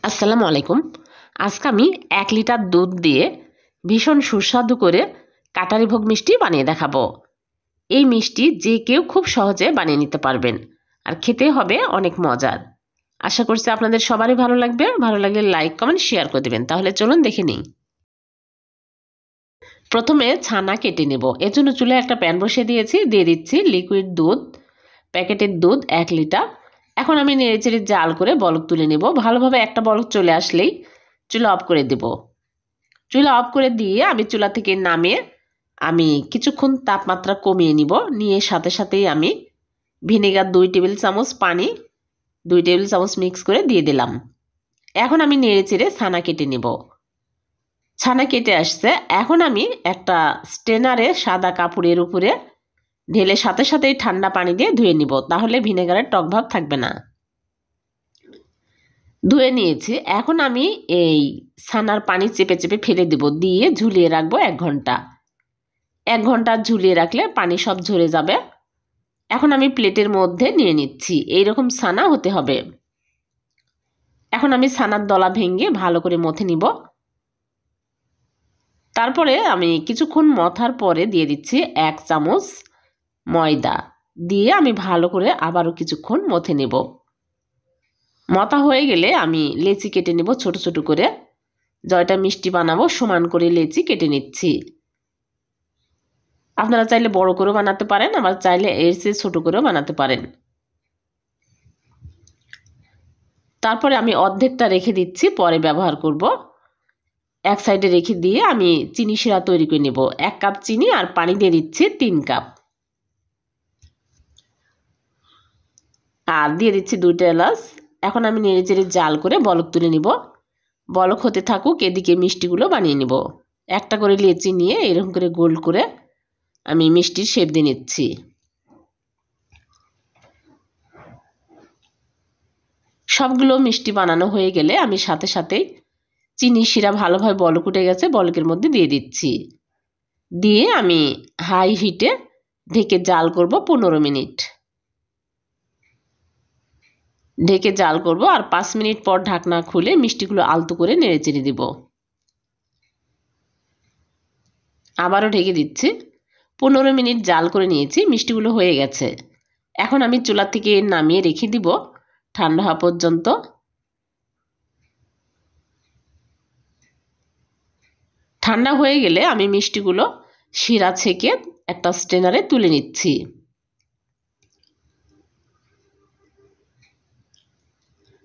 আসসালামু আলাইকুম। আজকে আমি 1 লিটার দুধ দিয়ে ভীষণ সুস্বাদু করে কাটারি ভোগ মিষ্টি বানিয়ে দেখাবো। এই মিষ্টি যে কেউ খুব সহজে বানিয়ে নিতে পারবেন আর খেতে হবে অনেক মজার। আশা করছি আপনাদের সবারই ভালো লাগবে। ভালো লাগলে লাইক কমেন্ট শেয়ার করে দেবেন। তাহলে চলুন দেখে নিই। প্রথমে ছানা কেটে নেব। এর জন্য চুলায় একটা প্যান বসিয়ে দিয়েছি। দিয়ে দিচ্ছি লিকুইড দুধ, প্যাকেটের দুধ 1 লিটার। এখন আমি নেড়েচেড়ে জাল করে বলক তুলে নেব। ভালোভাবে একটা বলক চলে আসলেই চুলা অফ করে দেব। চুলা অফ করে দিয়ে আমি চুলা থেকে নামিয়ে আমি কিছুক্ষণ তাপমাত্রা কমিয়ে নিব। নিয়ে সাথে সাথেই আমি ভিনেগার 2 টেবিল চামচ, পানি 2 টেবিল চামচ মিক্স করে দিয়ে দিলাম। এখন আমি নেড়েচেড়ে ছানা কেটে নেব। ছানা কেটে আসছে। এখন আমি একটা স্ট্রেনারে সাদা কাপড়ের উপরে ঢেলে সাথে সাথেই ঠান্ডা পানি দিয়ে ধুয়ে নিব, তাহলে ভিনেগারের টক ভাব থাকবে না। ধুয়ে নিয়েছি। এখন আমি এই ছানার পানি চেপে চেপে ফেলে দেব, দিয়ে ঝুলিয়ে রাখবো 1 ঘন্টা। 1 ঘন্টা ঝুলিয়ে রাখলে পানি সব ঝরে যাবে। এখন আমি প্লেটের মধ্যে নিয়ে নিচ্ছি। এইরকম ছানা হতে হবে। এখন আমি ছানার দলা ভেঙে ভালো করে মথে নিব। তারপরে আমি কিছুক্ষণ মথার পরে দিয়ে দিচ্ছি 1 চামচ ময়দা। দিয়ে আমি ভালো করে আবারও কিছুক্ষণ মথে নেব। মথা হয়ে গেলে আমি লেচি কেটে নেব ছোট ছোট করে। জয়টা মিষ্টি বানাবো সমান করে লেচি কেটে নিচ্ছি। আপনারা চাইলে বড় করেও বানাতে পারেন, আবার চাইলে এর চেয়ে ছোট করেও বানাতে পারেন। তারপরে আমি অর্ধেকটা রেখে দিচ্ছি, পরে ব্যবহার করব। এক সাইডে রেখে দিয়ে আমি চিনি শিরা তৈরি করে নেব। 1 কাপ চিনি আর পানি দিয়ে দিচ্ছি 3 কাপ। আর দিয়ে দিচ্ছি 2টা এলাচ। এখন আমি নেড়েচেড়ে জাল করে বলক তুলে নিব। বলক হতে থাকুক, এদিকে মিষ্টিগুলো বানিয়ে নিব। একটা করে লেচি নিয়ে এরকম করে গোল করে আমি মিষ্টির শেপ দিয়ে নিচ্ছি। সবগুলো মিষ্টি বানানো হয়ে গেলে আমি সাথে সাথেই চিনি শিরা ভালোভাবে বলক উঠে গেছে, বলকের মধ্যে দিয়ে দিচ্ছি। দিয়ে আমি হাই হিটে ঢেকে জাল করব 15 মিনিট। ঢেকে জাল করব আর 5 মিনিট পর ঢাকনা খুলে মিষ্টিগুলো আলতো করে নেড়েচেড়ে দিব। আবারও ঢেকে দিচ্ছি। 15 মিনিট জাল করে নিয়েছি, মিষ্টিগুলো হয়ে গেছে। এখন আমি চুলা থেকে নামিয়ে রেখে দিব ঠান্ডা হওয়া পর্যন্ত। ঠান্ডা হয়ে গেলে আমি মিষ্টিগুলো শিরা ছেঁকে একটা স্ট্রেনারে তুলে নিচ্ছি।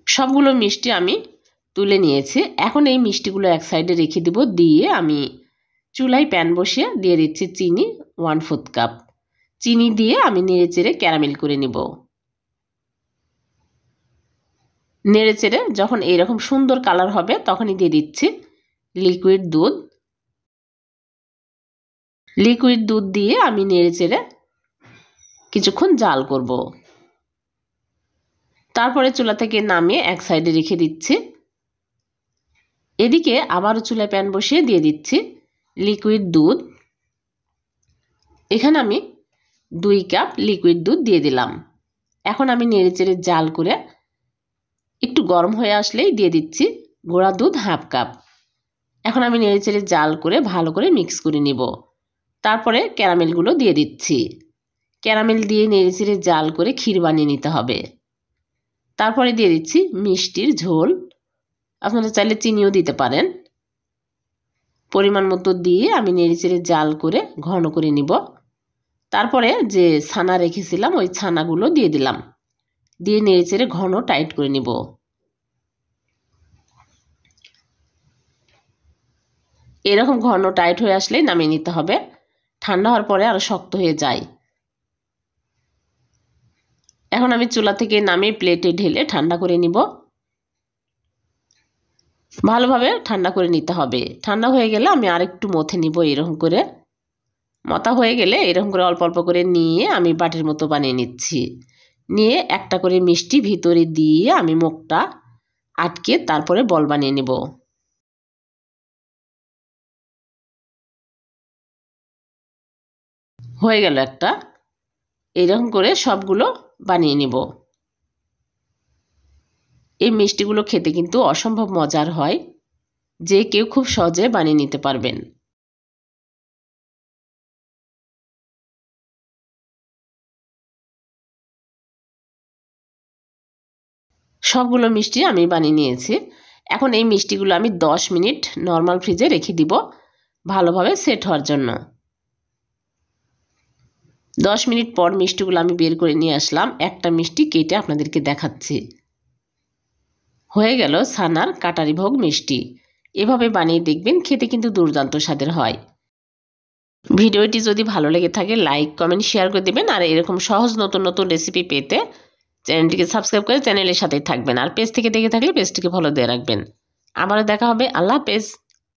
সবগুলো মিষ্টি আমি তুলে নিয়েছি। এখন এই মিষ্টিগুলো এক সাইডে রেখে দিব। দিয়ে আমি চুলায় প্যান বসিয়ে দিয়ে দিচ্ছি চিনি 1/4 কাপ। চিনি দিয়ে আমি নেড়েচেড়ে ক্যারামেল করে নেব। নেড়েচেড়ে যখন এইরকম সুন্দর কালার হবে তখনই দিয়ে দিচ্ছি লিকুইড দুধ। লিকুইড দুধ দিয়ে আমি নেড়েচেড়ে কিছুক্ষণ জাল করব। তারপরে চুলা থেকে নামিয়ে এক সাইডে রেখে দিচ্ছি। এদিকে আবারও চুলায় প্যান বসিয়ে দিয়ে দিচ্ছি লিকুইড দুধ। এখানে আমি 2 কাপ লিকুইড দুধ দিয়ে দিলাম। এখন আমি নেড়েচেড়ে জাল করে একটু গরম হয়ে আসলেই দিয়ে দিচ্ছি গুঁড়া দুধ 1/2 কাপ। এখন আমি নেড়েচেড়ে জাল করে ভালো করে মিক্স করে নিব। তারপরে ক্যারামেলগুলো দিয়ে দিচ্ছি। ক্যারামেল দিয়ে নেড়েচেড়ে জাল করে ক্ষীর বানিয়ে নিতে হবে। তারপরে দিয়ে দিচ্ছি মিষ্টির ঝোল। আপনারা চাইলে চিনিও দিতে পারেন। পরিমাণ মতো দিয়ে আমি নেড়েচেড়ে জাল করে ঘন করে নিব। তারপরে যে ছানা রেখেছিলাম ওই ছানাগুলো দিয়ে দিলাম। দিয়ে নেড়েচেড়ে ঘন টাইট করে নিব। এরকম ঘন টাইট হয়ে আসলেই নামিয়ে নিতে হবে। ঠান্ডা হওয়ার পরে আরো শক্ত হয়ে যায়। এখন আমি চুলা থেকে নামিয়ে প্লেটে ঢেলে ঠান্ডা করে নিব। ভালোভাবে ঠান্ডা করে নিতে হবে। ঠান্ডা হয়ে গেলে আমি আরেকটু মথে নিব। এরকম করে মথা হয়ে গেলে এরকম করে অল্প অল্প করে নিয়ে আমি বাটির মতো বানিয়ে নিচ্ছি। নিয়ে একটা করে মিষ্টি ভিতরে দিয়ে আমি মুখটা আটকে তারপরে বল বানিয়ে নেব। হয়ে গেল একটা। এরকম করে সবগুলো বানিয়ে নেব। এই মিষ্টিগুলো খেতে কিন্তু অসম্ভব মজার হয়, যে কেউ খুব সহজে বানিয়ে নিতে পারবেন। সবগুলো মিষ্টি আমি বানিয়ে নিয়েছি। এখন এই মিষ্টিগুলো আমি 10 মিনিট নর্মাল ফ্রিজে রেখে দিব ভালোভাবে সেট হওয়ার জন্য। 10 মিনিট পর মিষ্টিগুলো আমি বের করে নিয়ে আসলাম। একটা মিষ্টি কেটে আপনাদেরকে দেখাচ্ছি। হয়ে গেল ছানার কাটারি ভোগ মিষ্টি। এভাবে বানিয়ে দেখবেন, খেতে কিন্তু দুর্দান্ত স্বাদের হয়। ভিডিওটি যদি ভালো লেগে থাকে লাইক কমেন্ট শেয়ার করে দেবেন। আর এরকম সহজ নতুন নতুন রেসিপি পেতে চ্যানেলটিকে সাবস্ক্রাইব করে চ্যানেলের সাথেই থাকবেন। আর পেজ থেকে দেখে থাকলে পেজটিকে ফলো দিয়ে রাখবেন। আবারও দেখা হবে। আল্লাহ হাফেজ।